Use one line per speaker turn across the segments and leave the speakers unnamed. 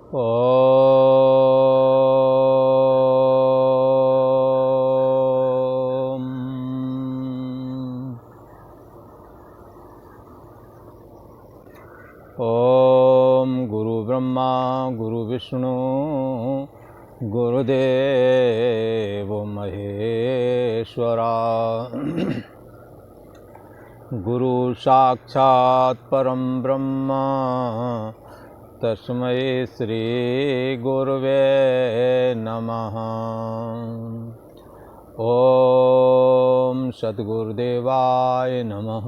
ओम। ओम गुरु ब्रह्मा गुरु विष्णु गुरुदेव महेश्वरा। गुरु साक्षात् परम ब्रह्म तस्मै श्री गुरुवे नमः। ओम सद्गुरुदेवाय नमः।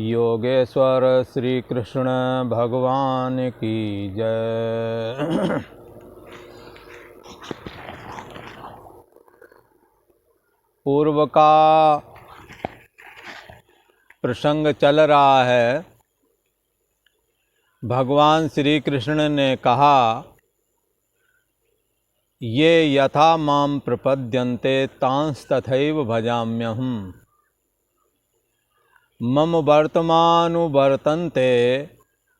योगेश्वर श्री कृष्ण भगवान की जय। पूर्व का प्रसंग चल रहा है। भगवान श्री कृष्ण ने कहा, ये यथा मां प्रपद्यन्ते तांस तथैव भजाम्यहम्। मम वर्तमानुवर्तन्ते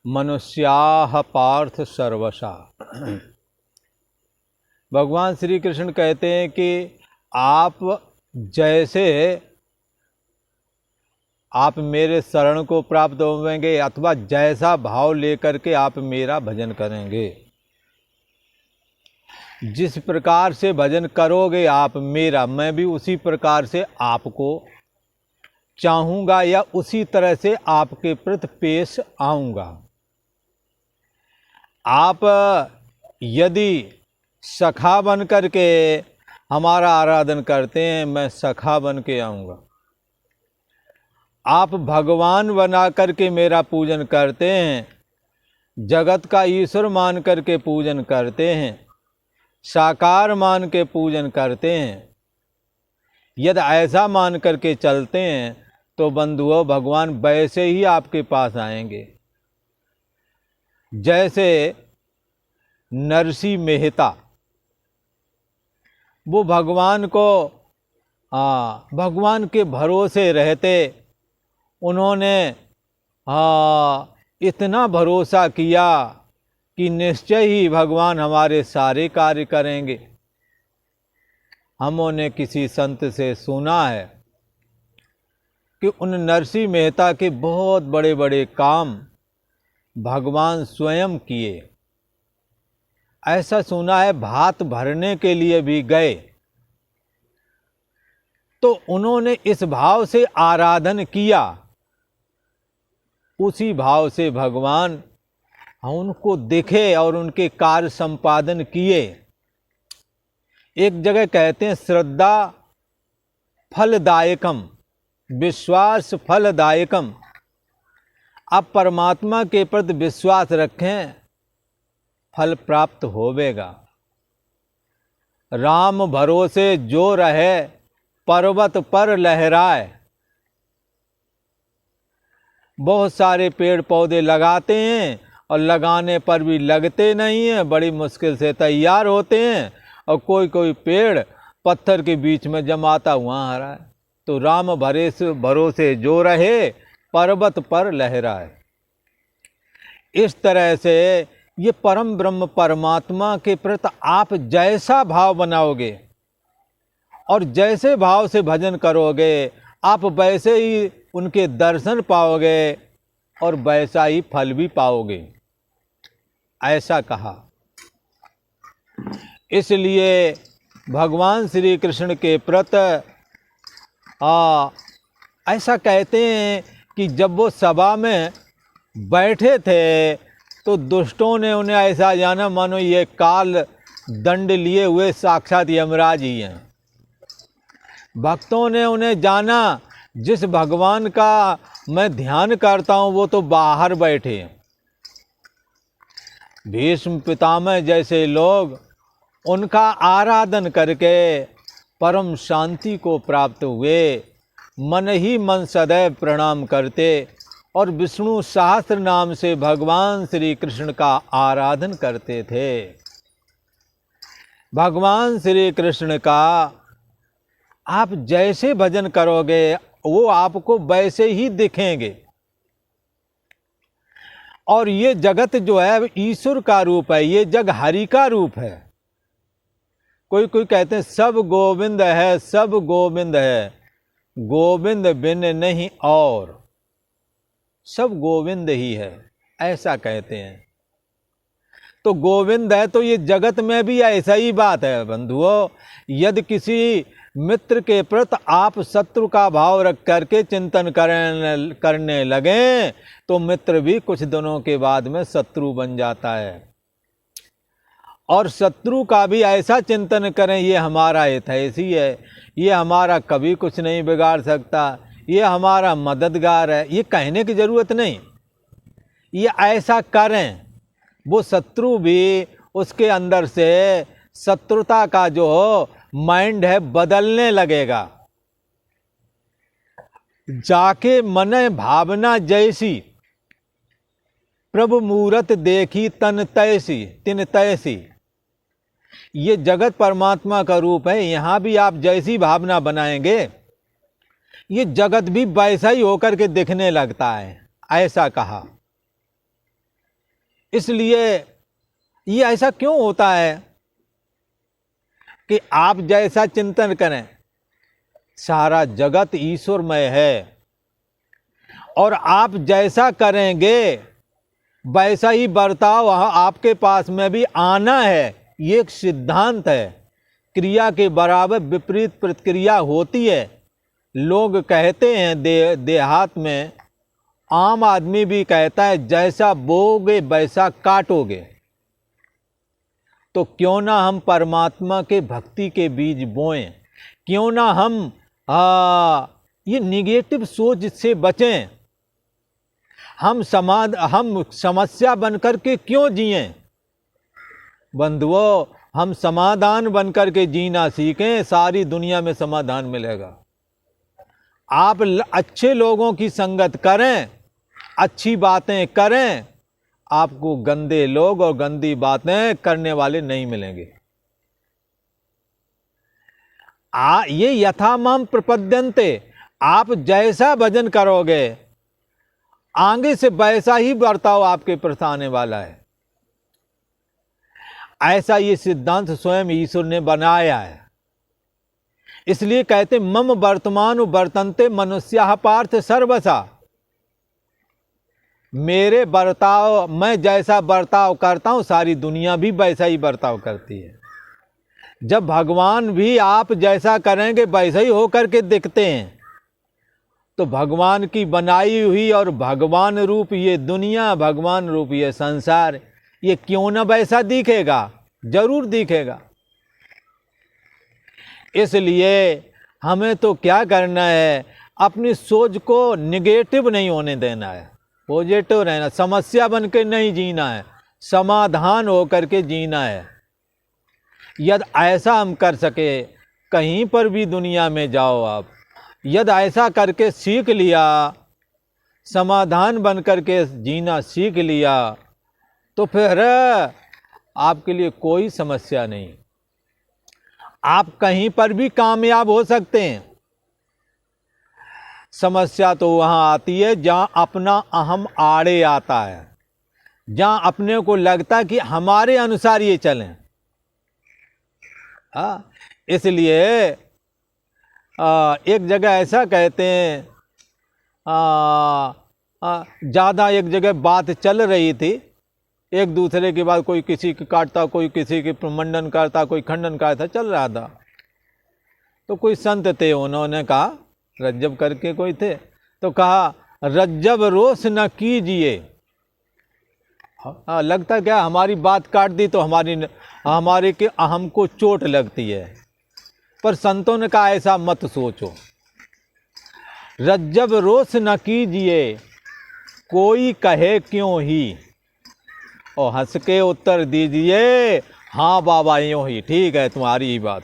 मनुष्याः पार्थ सर्वशा। भगवान श्री कृष्ण कहते हैं कि आप जैसे आप मेरे शरण को प्राप्त होवेंगे अथवा जैसा भाव लेकर के आप मेरा भजन करेंगे, जिस प्रकार से भजन करोगे आप मेरा, मैं भी उसी प्रकार से आपको चाहूँगा या उसी तरह से आपके प्रति पेश आऊँगा। आप यदि सखा बन करके हमारा आराधन करते हैं, मैं सखा बन के आऊँगा। आप भगवान बना करके मेरा पूजन करते हैं, जगत का ईश्वर मान करके पूजन करते हैं, साकार मान के पूजन करते हैं, यदि ऐसा मान करके चलते हैं तो बंधुओं भगवान वैसे ही आपके पास आएंगे। जैसे नरसिंह मेहता, वो भगवान को भगवान के भरोसे रहते, उन्होंने इतना भरोसा किया कि निश्चय ही भगवान हमारे सारे कार्य करेंगे। हमने किसी संत से सुना है कि उन नरसिंह मेहता के बहुत बड़े बड़े काम भगवान स्वयं किए। ऐसा सुना है, भात भरने के लिए भी गए तो उन्होंने इस भाव से आराधन किया, उसी भाव से भगवान उनको दिखे और उनके कार्य संपादन किए। एक जगह कहते हैं, श्रद्धा फलदायकम विश्वास फलदायकम। आप परमात्मा के प्रति विश्वास रखें, फल प्राप्त होवेगा। राम भरोसे जो रहे पर्वत पर लहराए। बहुत सारे पेड़ पौधे लगाते हैं और लगाने पर भी लगते नहीं हैं, बड़ी मुश्किल से तैयार होते हैं, और कोई कोई पेड़ पत्थर के बीच में जमाता हुआ आ रहा है। तो राम भरोसे जो रहे पर्वत पर लहराए। इस तरह से ये परम ब्रह्म परमात्मा के प्रति आप जैसा भाव बनाओगे और जैसे भाव से भजन करोगे, आप वैसे ही उनके दर्शन पाओगे और वैसा ही फल भी पाओगे, ऐसा कहा। इसलिए भगवान श्री कृष्ण के प्रति ऐसा कहते हैं कि जब वो सभा में बैठे थे तो दुष्टों ने उन्हें ऐसा जाना मानो ये काल दंड लिए हुए साक्षात यमराज ही हैं। भक्तों ने उन्हें जाना, जिस भगवान का मैं ध्यान करता हूँ वो तो बाहर बैठे हैं। भीष्म पितामह जैसे लोग उनका आराधन करके परम शांति को प्राप्त हुए, मन ही मन सदैव प्रणाम करते और विष्णु सहस्त्र नाम से भगवान श्री कृष्ण का आराधन करते थे। भगवान श्री कृष्ण का आप जैसे भजन करोगे वो आपको वैसे ही दिखेंगे। और ये जगत जो है ईश्वर का रूप है, ये जग हरि का रूप है। कोई कोई कहते हैं सब गोविंद है, सब गोविंद है, गोविंद बिन नहीं और, सब गोविंद ही है, ऐसा कहते हैं। तो गोविंद है तो ये जगत में भी ऐसा ही बात है बंधुओं। यदि किसी मित्र के प्रति आप शत्रु का भाव रख करके चिंतन करने लगे तो मित्र भी कुछ दिनों के बाद में शत्रु बन जाता है। और शत्रु का भी ऐसा चिंतन करें ये हमारा हितैषी है, ये हमारा कभी कुछ नहीं बिगाड़ सकता, ये हमारा मददगार है, ये कहने की ज़रूरत नहीं। ये ऐसा करें, वो शत्रु भी उसके अंदर से शत्रुता का जो माइंड है बदलने लगेगा। जाके मन भावना जैसी, प्रभु मूरत देखी तन तैसी तिन तैसी। ये जगत परमात्मा का रूप है, यहाँ भी आप जैसी भावना बनाएंगे ये जगत भी वैसा ही होकर के दिखने लगता है, ऐसा कहा। इसलिए ये ऐसा क्यों होता है कि आप जैसा चिंतन करें, सारा जगत ईश्वरमय है और आप जैसा करेंगे वैसा ही बर्ताव आपके पास में भी आना है। ये एक सिद्धांत है, क्रिया के बराबर विपरीत प्रतिक्रिया होती है। लोग कहते हैं देहात में, आम आदमी भी कहता है जैसा बोगे वैसा काटोगे। तो क्यों ना हम परमात्मा के भक्ति के बीज बोएं, क्यों ना हम ये निगेटिव सोच से बचें। हम समस्या बनकर के क्यों जिएं बंधुओं, हम समाधान बनकर के जीना सीखें, सारी दुनिया में समाधान मिलेगा। आप अच्छे लोगों की संगत करें, अच्छी बातें करें, आपको गंदे लोग और गंदी बातें करने वाले नहीं मिलेंगे। ये यथामाम प्रपद्यन्ते, आप जैसा भजन करोगे आगे से वैसा ही बर्ताव आपके प्रति आने वाला है। ऐसा ये सिद्धांत स्वयं ईश्वर ने बनाया है। इसलिए कहते मम वर्तमान वर्तन्ते मनुष्याः पार्थ सर्वसा। मेरे बर्ताव, मैं जैसा बर्ताव करता हूं सारी दुनिया भी वैसा ही बर्ताव करती है। जब भगवान भी आप जैसा करेंगे वैसा ही होकर के दिखते हैं, तो भगवान की बनाई हुई और भगवान रूप ये दुनिया, भगवान रूप ये संसार, ये क्यों ना वैसा दिखेगा, जरूर दिखेगा। इसलिए हमें तो क्या करना है, अपनी सोच को निगेटिव नहीं होने देना है, पॉजिटिव रहना, समस्या बन के नहीं जीना है, समाधान होकर के जीना है। यदि ऐसा हम कर सके, कहीं पर भी दुनिया में जाओ आप, यदि ऐसा करके सीख लिया, समाधान बन करके जीना सीख लिया, तो फिर आपके लिए कोई समस्या नहीं, आप कहीं पर भी कामयाब हो सकते हैं। समस्या तो वहाँ आती है जहाँ अपना अहम आड़े आता है, जहाँ अपने को लगता है कि हमारे अनुसार ये चलें। इसलिए एक जगह ऐसा कहते हैं, ज़्यादा एक जगह बात चल रही थी, एक दूसरे के बाद कोई किसी की काटता, कोई किसी के प्रमंडन करता, कोई खंडन करता, चल रहा था। तो कोई संत थे, उन्होंने कहा, रज्जब करके कोई थे, तो कहा रज्जब रोष न कीजिए। लगता क्या हमारी बात काट दी तो हमारे के अहम को चोट लगती है, पर संतों ने कहा ऐसा मत सोचो। रज्जब रोष न कीजिए, कोई कहे क्यों ही, और हंस के उत्तर दीजिए हाँ बाबा यूं ही, ठीक है तुम्हारी ही बात।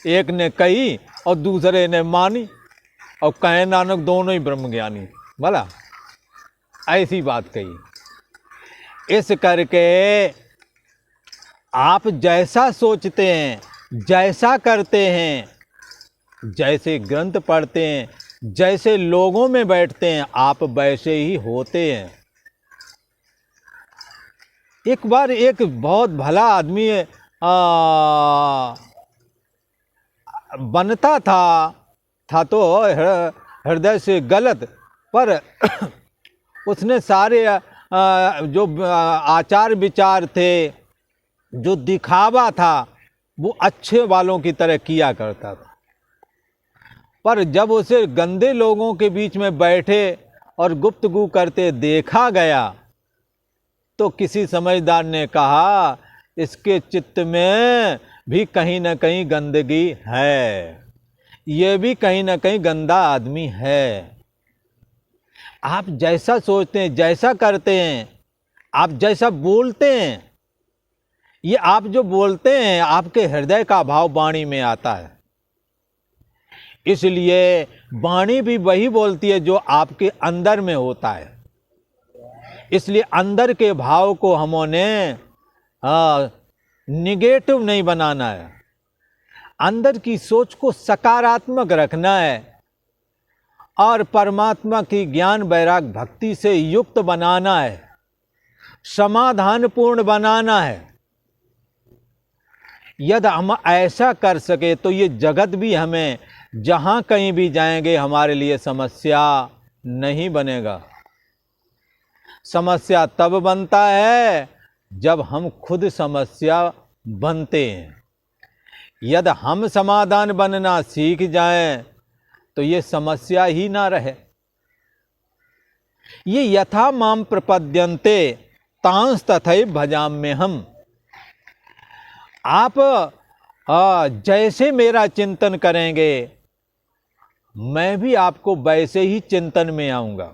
एक ने कही और दूसरे ने मानी, और कहे नानक दोनों ही ब्रह्म ज्ञानी, भला ऐसी बात कही। इस करके आप जैसा सोचते हैं, जैसा करते हैं, जैसे ग्रंथ पढ़ते हैं, जैसे लोगों में बैठते हैं आप वैसे ही होते हैं। एक बार एक बहुत भला आदमी बनता था तो हृदय से गलत, पर उसने सारे जो आचार विचार थे, जो दिखावा था, वो अच्छे वालों की तरह किया करता था। पर जब उसे गंदे लोगों के बीच में बैठे और गुफ्तगू करते देखा गया तो किसी समझदार ने कहा इसके चित्त में भी कहीं ना कहीं गंदगी है, ये भी कहीं ना कहीं गंदा आदमी है। आप जैसा सोचते हैं, जैसा करते हैं, आप जैसा बोलते हैं, ये आप जो बोलते हैं आपके हृदय का भाव वाणी में आता है। इसलिए वाणी भी वही बोलती है जो आपके अंदर में होता है। इसलिए अंदर के भाव को हमने निगेटिव नहीं बनाना है, अंदर की सोच को सकारात्मक रखना है और परमात्मा की ज्ञान वैराग भक्ति से युक्त बनाना है, समाधानपूर्ण बनाना है। यदि हम ऐसा कर सके तो ये जगत भी हमें जहाँ कहीं भी जाएंगे हमारे लिए समस्या नहीं बनेगा। समस्या तब बनता है जब हम खुद समस्या बनते हैं। यदि हम समाधान बनना सीख जाएं तो ये समस्या ही ना रहे। ये यथा माम प्रपद्यन्ते तांस तथैव भजाम्यहम्। आप जैसे मेरा चिंतन करेंगे मैं भी आपको वैसे ही चिंतन में आऊंगा।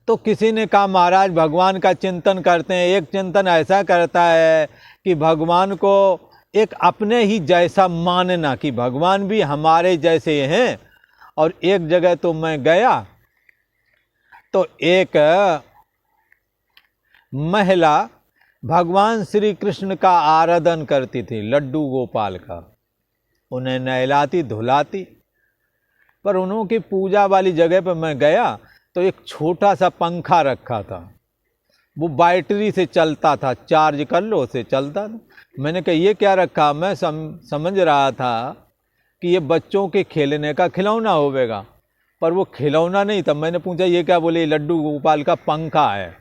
तो किसी ने कहा महाराज भगवान का चिंतन करते हैं, एक चिंतन ऐसा करता है कि भगवान को एक अपने ही जैसा मानना कि भगवान भी हमारे जैसे हैं। और एक जगह तो मैं गया तो एक महिला भगवान श्री कृष्ण का आराधन करती थी, लड्डू गोपाल का, उन्हें नहलाती धुलाती। पर उन्होंने पूजा वाली जगह पर मैं गया तो एक छोटा सा पंखा रखा था, वो बैटरी से चलता था, चार्ज कर लो उसे चलता था। मैंने कहा ये क्या रखा? मैं समझ रहा था कि ये बच्चों के खेलने का खिलौना होवेगा, पर वो खिलौना नहीं था। मैंने पूछा ये क्या? बोले लड्डू गोपाल का पंखा है।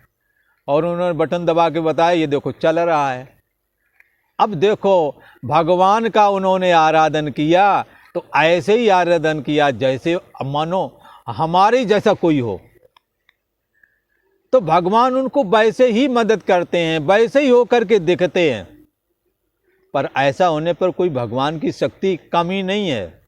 और उन्होंने बटन दबा के बताया ये देखो चल रहा है। अब देखो भगवान का उन्होंने आराधन किया तो ऐसे ही आराधन किया जैसे मानो हमारे जैसा कोई हो, तो भगवान उनको वैसे ही मदद करते हैं, वैसे ही होकर के दिखते हैं। पर ऐसा होने पर कोई भगवान की शक्ति कमी नहीं है।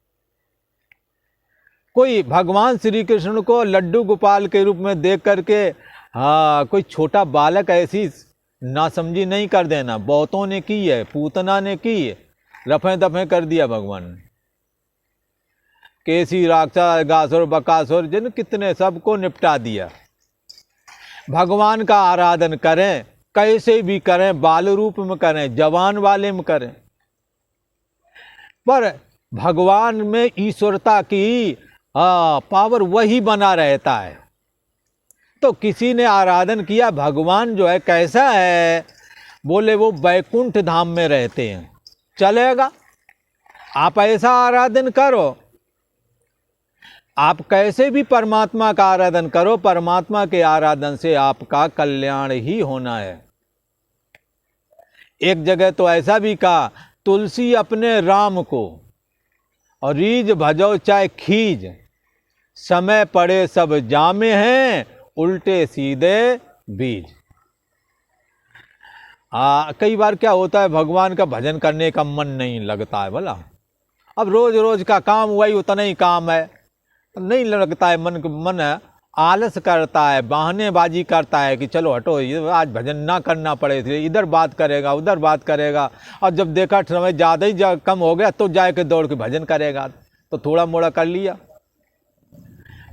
कोई भगवान श्री कृष्ण को लड्डू गोपाल के रूप में देख करके कोई छोटा बालक ऐसी नासमझी नहीं कर देना। बहुतों ने की है, पूतना ने की है, रफे दफे कर दिया भगवान ने। केसी राक्षस गासुर बकासुर जिन कितने सबको निपटा दिया। भगवान का आराधन करें, कैसे भी करें, बाल रूप में करें, जवान वाले में करें, पर भगवान में ईश्वरता की पावर वही बना रहता है। तो किसी ने आराधन किया, भगवान जो है कैसा है? बोले वो वैकुंठ धाम में रहते हैं। चलेगा, आप ऐसा आराधन करो, आप कैसे भी परमात्मा का आराधन करो, परमात्मा के आराधन से आपका कल्याण ही होना है। एक जगह तो ऐसा भी कहा, तुलसी अपने राम को और रीज भजो चाहे खीज, समय पड़े सब जामे हैं उल्टे सीधे बीज। कई बार क्या होता है भगवान का भजन करने का मन नहीं लगता है। भला अब रोज रोज का काम वही उतना ही काम है, नहीं लगता है मन आलस करता है, बहानेबाजी करता है कि चलो हटो आज भजन ना करना पड़े, इधर बात करेगा उधर बात करेगा। और जब देखा समय ज़्यादा ही कम हो गया तो जाके दौड़ के भजन करेगा, तो थोड़ा मोड़ा कर लिया।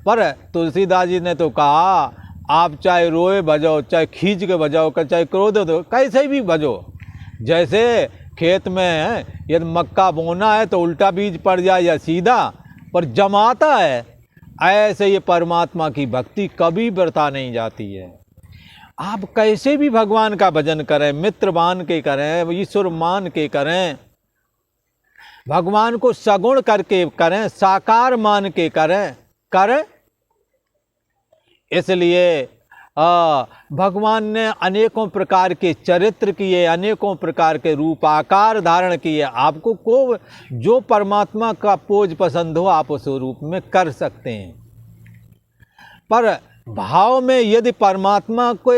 पर तुलसीदास जी ने तो कहा आप चाहे रोए भजो, चाहे खींच के भजो, चाहे क्रोध दो, कैसे भी भजो। जैसे खेत में यदि मक्का बोना है तो उल्टा बीज पड़ जाए या सीधा, पर जमाता है। ऐसे ये परमात्मा की भक्ति कभी व्यर्था नहीं जाती है। आप कैसे भी भगवान का भजन करें, मित्र मान के करें, ईश्वर मान के करें, भगवान को सगुण करके करें, साकार मान के करें। इसलिए भगवान ने अनेकों प्रकार के चरित्र किए, अनेकों प्रकार के रूप आकार धारण किए। आपको को जो परमात्मा का पोज पसंद हो आप उस रूप में कर सकते हैं। पर भाव में यदि परमात्मा को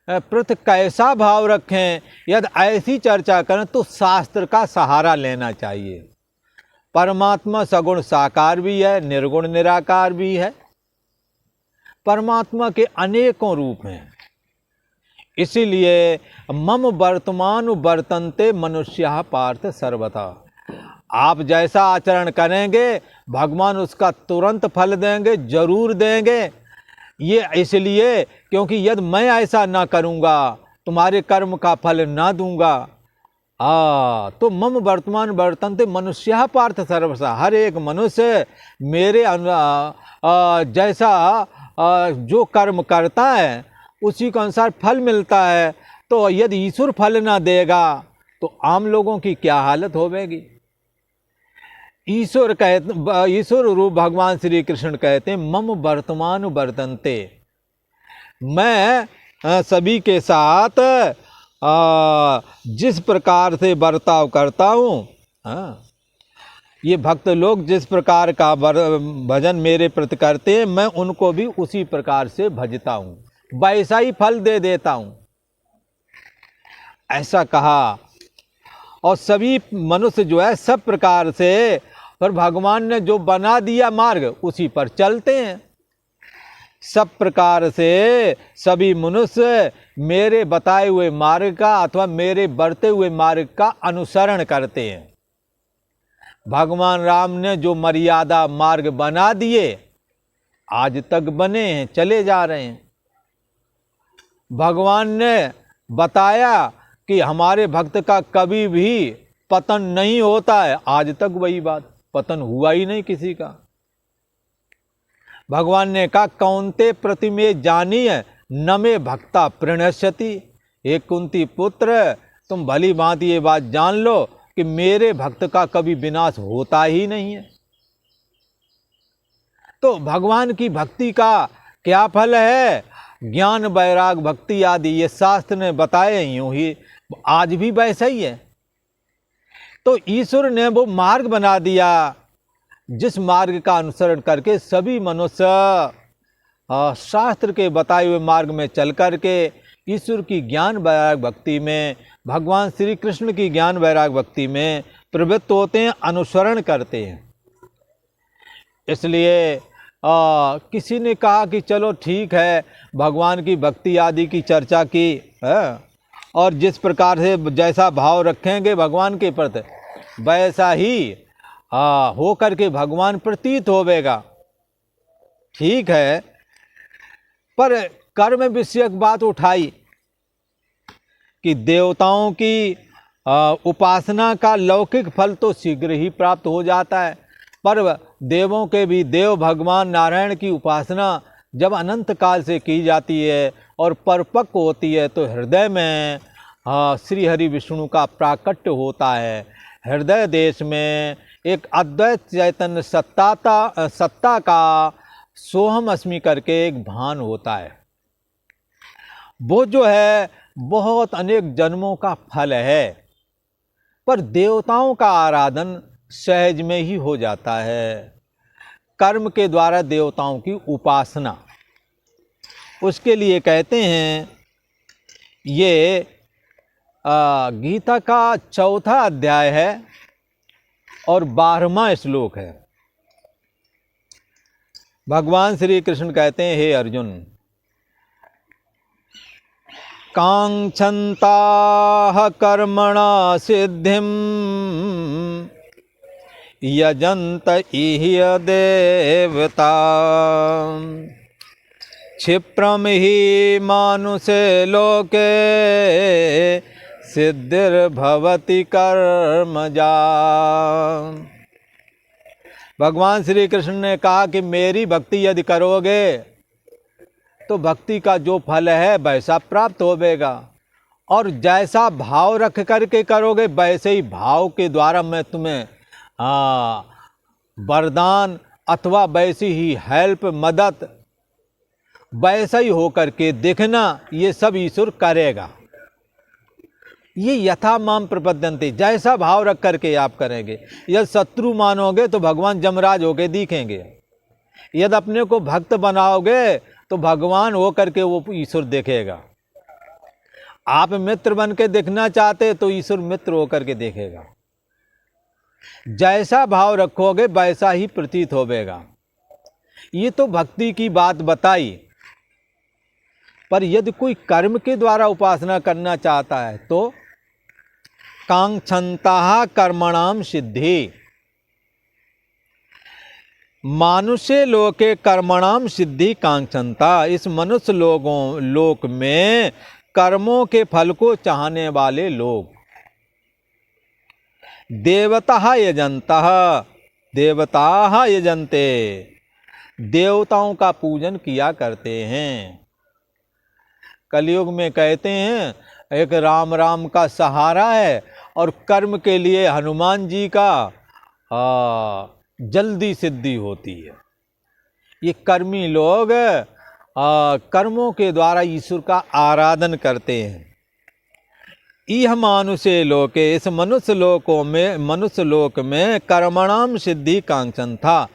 प्रति कैसा भाव रखें, यदि ऐसी चर्चा करें तो शास्त्र का सहारा लेना चाहिए। परमात्मा सगुण साकार भी है, निर्गुण निराकार भी है। परमात्मा के अनेकों रूप हैं। इसीलिए मम वर्तमान वर्तन्ते मनुष्य पार्थ सर्वथा। आप जैसा आचरण करेंगे भगवान उसका तुरंत फल देंगे, जरूर देंगे। ये इसलिए क्योंकि यदि मैं ऐसा ना करूँगा, तुम्हारे कर्म का फल ना दूंगा, तो मम वर्तमान वर्तन्ते मनुष्य पार्थ सर्वथा। हर एक मनुष्य मेरे जैसा जो कर्म करता है उसी के अनुसार फल मिलता है। तो यदि ईश्वर फल ना देगा तो आम लोगों की क्या हालत होगी। ईश्वर रूप भगवान श्री कृष्ण कहते हैं मम वर्तमान वर्तन्ते। मैं सभी के साथ जिस प्रकार से बर्ताव करता हूँ, ये भक्त लोग जिस प्रकार का भजन मेरे प्रति करते हैं मैं उनको भी उसी प्रकार से भजता हूँ, वैसा ही फल दे देता हूँ, ऐसा कहा। और सभी मनुष्य जो है सब प्रकार से, पर भगवान ने जो बना दिया मार्ग उसी पर चलते हैं। सब प्रकार से सभी मनुष्य मेरे बताए हुए मार्ग का अथवा मेरे बढ़ते हुए मार्ग का अनुसरण करते हैं। भगवान राम ने जो मर्यादा मार्ग बना दिए आज तक बने हैं, चले जा रहे हैं। भगवान ने बताया कि हमारे भक्त का कभी भी पतन नहीं होता है, आज तक वही बात, पतन हुआ ही नहीं किसी का। भगवान ने कहा कौन्ते प्रतिमे जानिए न में भक्ता प्रणश्यति। हे कुंती पुत्र, तुम भली भांति ये बात जान लो कि मेरे भक्त का कभी विनाश होता ही नहीं है। तो भगवान की भक्ति का क्या फल है? ज्ञान वैराग भक्ति आदि ये शास्त्र ने बताए, यूं ही आज भी वैसा ही है। तो ईश्वर ने वो मार्ग बना दिया जिस मार्ग का अनुसरण करके सभी मनुष्य शास्त्र के बताए हुए मार्ग में चल करके ईश्वर की ज्ञान वैराग भक्ति में, भगवान श्री कृष्ण की ज्ञान वैराग भक्ति में प्रवृत्त होते हैं, अनुसरण करते हैं। इसलिए किसी ने कहा कि चलो ठीक है, भगवान की भक्ति आदि की चर्चा की है, और जिस प्रकार से जैसा भाव रखेंगे भगवान के प्रति वैसा ही हो करके भगवान प्रतीत होवेगा। ठीक है, पर कर्म विषयक बात उठाई कि देवताओं की उपासना का लौकिक फल तो शीघ्र ही प्राप्त हो जाता है, पर देवों के भी देव भगवान नारायण की उपासना जब अनंत काल से की जाती है और परिपक्व होती है तो हृदय में श्री हरि विष्णु का प्राकट्य होता है। हृदय देश में एक अद्वैत चैतन्य सत्ता का सोहम अस्मि करके एक भान होता है। वो जो है बहुत अनेक जन्मों का फल है, पर देवताओं का आराधन सहज में ही हो जाता है। कर्म के द्वारा देवताओं की उपासना, उसके लिए कहते हैं ये गीता का 4वां अध्याय है और 12वां श्लोक है। भगवान श्री कृष्ण कहते हैं, हे अर्जुन, कांक्षन्ताः कर्मणा सिद्धिं यजन्त इह देवता क्षिप्रम हि मानुषे लोके सिद्धिर्भवति कर्मजा। भगवान श्री कृष्ण ने कहा कि मेरी भक्ति यदि करोगे तो भक्ति का जो फल है वैसा प्राप्त होगा, और जैसा भाव रख करके करोगे वैसे ही भाव के द्वारा मैं तुम्हें वरदान अथवा वैसी ही हेल्प मदद वैसा ही होकर के देखना, ये सब ईश्वर करेगा। ये यथा माम प्रपद्यन्ते, जैसा भाव रख करके आप करेंगे। यदि शत्रु मानोगे तो भगवान जमराज होके दिखेंगे, यदि अपने को भक्त बनाओगे तो भगवान हो करके वो ईश्वर देखेगा। आप मित्र बन के देखना चाहते तो ईश्वर मित्र होकर के देखेगा। जैसा भाव रखोगे वैसा ही प्रतीत होगा। ये तो भक्ति की बात बताई, पर यदि कोई कर्म के द्वारा उपासना करना चाहता है तो कांक्षन्ता कर्मणाम सिद्धि, मानुष्य लोके कर्मणाम सिद्धि कांक्षन्ता। इस मनुष्य लोक में कर्मों के फल को चाहने वाले लोग देवता यजन्ते, देवताओं का पूजन किया करते हैं। कलयुग में कहते हैं एक राम राम का सहारा है और कर्म के लिए हनुमान जी का जल्दी सिद्धि होती है। ये कर्मी लोग कर्मों के द्वारा ईश्वर का आराधन करते हैं। यह मानुषे लोके, इस मनुष्य लोक में कर्मणाम सिद्धि कांक्षन्ता,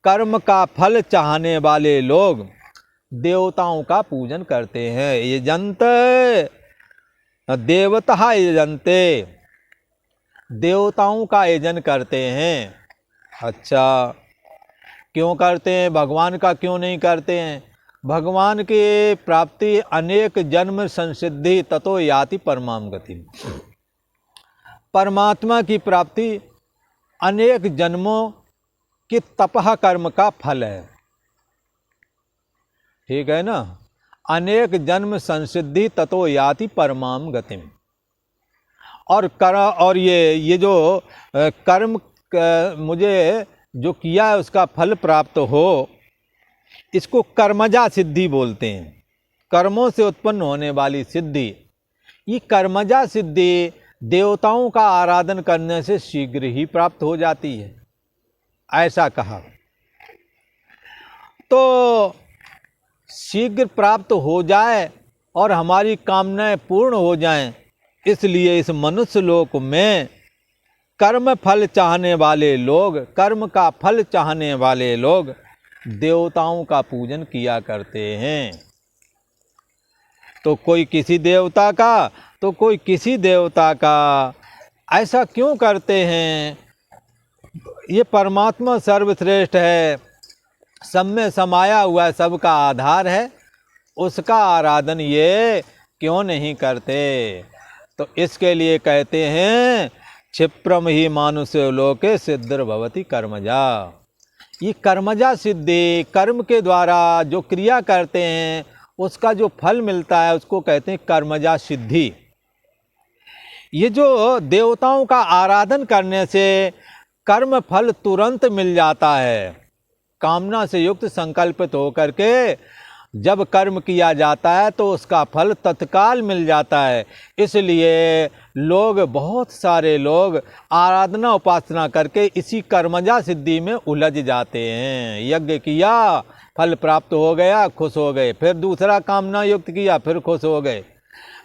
कर्म का फल चाहने वाले लोग देवताओं का पूजन करते हैं। यजन्ते, देवता यजन्ते, देवताओं का यजन करते हैं। अच्छा, क्यों करते हैं? भगवान का क्यों नहीं करते हैं? भगवान की प्राप्ति अनेक जन्म संसिद्धि ततो याति परमाम गति, परमात्मा की प्राप्ति अनेक जन्मों के तपह कर्म का फल है। ठीक है ना? अनेक जन्म संसिद्धि ततो याति परमाम गतिम। और ये जो कर्म मुझे जो किया है उसका फल प्राप्त हो, इसको कर्मजा सिद्धि बोलते हैं। कर्मों से उत्पन्न होने वाली सिद्धि, ये कर्मजा सिद्धि देवताओं का आराधन करने से शीघ्र ही प्राप्त हो जाती है, ऐसा कहा। तो शीघ्र प्राप्त हो जाए और हमारी कामनाएं पूर्ण हो जाएं, इसलिए इस मनुष्य लोक में कर्म फल चाहने वाले लोग, कर्म का फल चाहने वाले लोग देवताओं का पूजन किया करते हैं। तो कोई किसी देवता का तो कोई किसी देवता का। ऐसा क्यों करते हैं? ये परमात्मा सर्वश्रेष्ठ है, सब में समाया हुआ है, सबका आधार है, उसका आराधन ये क्यों नहीं करते? तो इसके लिए कहते हैं क्षिप्रम ही मानुष्य लोके सिद्धिर्भवति कर्मजा। ये कर्मजा सिद्धि, कर्म के द्वारा जो क्रिया करते हैं उसका जो फल मिलता है उसको कहते हैं कर्मजा सिद्धि। ये जो देवताओं का आराधन करने से कर्म फल तुरंत मिल जाता है, कामना से युक्त संकल्पित होकर के जब कर्म किया जाता है तो उसका फल तत्काल मिल जाता है। इसलिए लोग, बहुत सारे लोग आराधना उपासना करके इसी कर्मजा सिद्धि में उलझ जाते हैं। यज्ञ किया, फल प्राप्त हो गया, खुश हो गए, फिर दूसरा कामना युक्त किया, फिर खुश हो गए,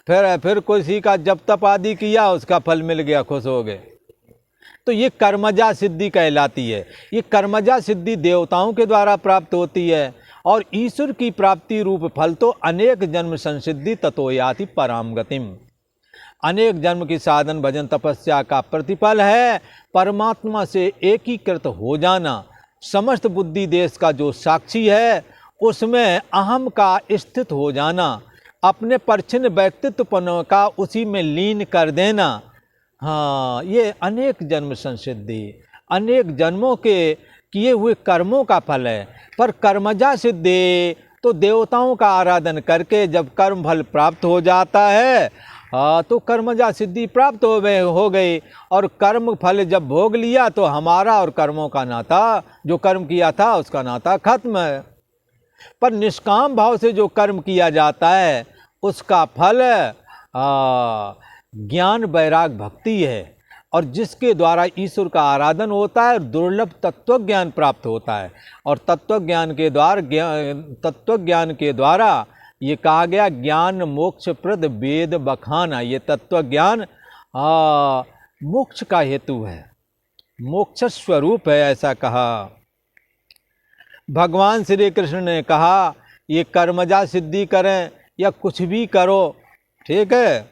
फिर किसी का जप तप आदि किया, उसका फल मिल गया, खुश हो गए। तो ये कर्मजा सिद्धि कहलाती है। ये कर्मजा सिद्धि देवताओं के द्वारा प्राप्त होती है, और ईश्वर की प्राप्ति रूप फल तो अनेक जन्म संसिद्धि ततो याति पराम गतिम, अनेक जन्म की साधन भजन तपस्या का प्रतिफल है। परमात्मा से एकीकृत हो जाना, समस्त बुद्धि देश का जो साक्षी है उसमें अहम का स्थित हो जाना, अपने परछिन्न व्यक्तित्वपन का उसी में लीन कर देना। हाँ, ये अनेक जन्म संसिद्धि, अनेक जन्मों के किए हुए कर्मों का फल है। पर कर्मजा सिद्धि तो देवताओं का आराधन करके जब कर्म फल प्राप्त हो जाता है, तो कर्मजा सिद्धि प्राप्त हो गई, और कर्म फल जब भोग लिया तो हमारा और कर्मों का नाता, जो कर्म किया था उसका नाता खत्म है। पर निष्काम भाव से जो कर्म किया जाता है उसका फल ज्ञान वैराग भक्ति है, और जिसके द्वारा ईश्वर का आराधन होता है, दुर्लभ तत्व ज्ञान प्राप्त होता है। और तत्व ज्ञान के द्वारा ये कहा गया ज्ञान मोक्ष प्रद वेद बखाना, ये तत्व ज्ञान मोक्ष का हेतु है, मोक्ष स्वरूप है, ऐसा कहा। भगवान श्री कृष्ण ने कहा ये कर्मजा सिद्धि करें या कुछ भी करो, ठीक है,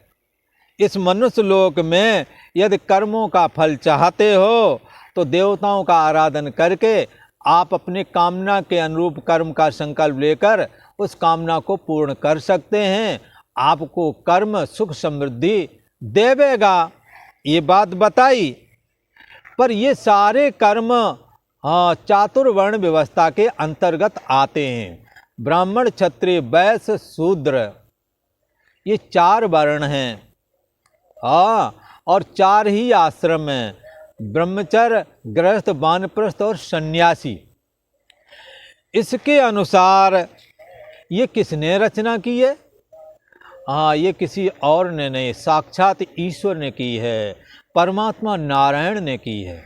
इस मनुष्य लोक में यदि कर्मों का फल चाहते हो तो देवताओं का आराधन करके आप अपने कामना के अनुरूप कर्म का संकल्प लेकर उस कामना को पूर्ण कर सकते हैं। आपको कर्म सुख समृद्धि देवेगा, ये बात बताई। पर ये सारे कर्म चातुर्वर्ण व्यवस्था के अंतर्गत आते हैं। ब्राह्मण क्षत्रिय वैश्य शूद्र, ये 4 वर्ण हैं, और 4 ही आश्रम हैं, ब्रह्मचर्य, गृहस्थ, वानप्रस्थ और सन्यासी। इसके अनुसार ये किसने रचना की है? ये किसी और ने नहीं, साक्षात ईश्वर ने की है, परमात्मा नारायण ने की है।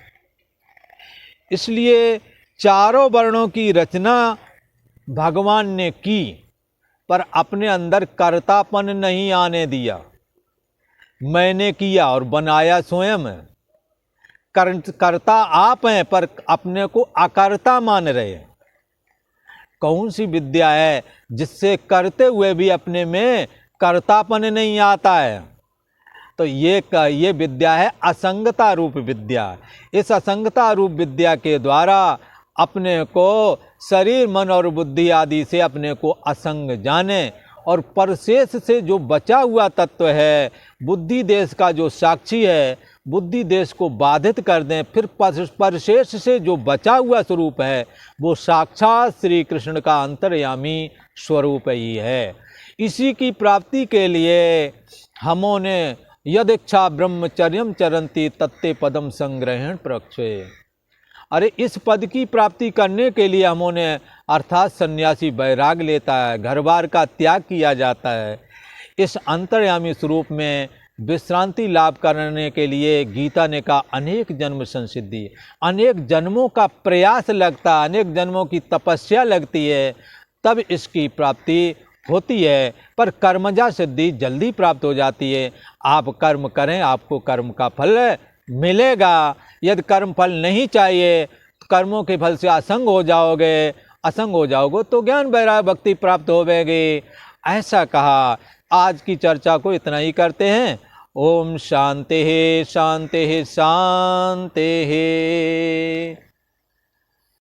इसलिए चारों वर्णों की रचना भगवान ने की, पर अपने अंदर कर्तापन नहीं आने दिया। मैंने किया और बनाया स्वयं, कर्ता आप हैं पर अपने को अकर्ता मान रहे हैं। कौन सी विद्या है जिससे करते हुए भी अपने में कर्तापन नहीं आता है? तो ये विद्या है असंगता रूप विद्या। इस असंगता रूप विद्या के द्वारा अपने को शरीर मन और बुद्धि आदि से अपने को असंग जाने, और परशेष से जो बचा हुआ तत्व है, बुद्धि देश का जो साक्षी है, बुद्धि देश को बाधित कर दें। फिर परशेष से जो बचा हुआ स्वरूप है वो साक्षात श्री कृष्ण का अंतर्यामी स्वरूप ही है। इसी की प्राप्ति के लिए हमोने यदिच्छा ब्रह्मचर्यम चरंती तत्ते पदम संग्रहण प्रक्षे। अरे इस पद की प्राप्ति करने के लिए हमोने अर्थात सन्यासी वैराग लेता है, घर बार का त्याग किया जाता है। इस अंतर्यामी स्वरूप में विश्रांति लाभ करने के लिए गीता ने कहा अनेक जन्म संसिद्धि, अनेक जन्मों का प्रयास लगता है, अनेक जन्मों की तपस्या लगती है, तब इसकी प्राप्ति होती है। पर कर्मजा सिद्धि जल्दी प्राप्त हो जाती है। आप कर्म करें, आपको कर्म का फल मिलेगा। यदि कर्म फल नहीं चाहिए, कर्मों के फल से असंग हो जाओगे तो ज्ञान वैराग्य भक्ति प्राप्त होगी, ऐसा कहा। आज की चर्चा को इतना ही करते हैं। ओम शांति शांति शांति।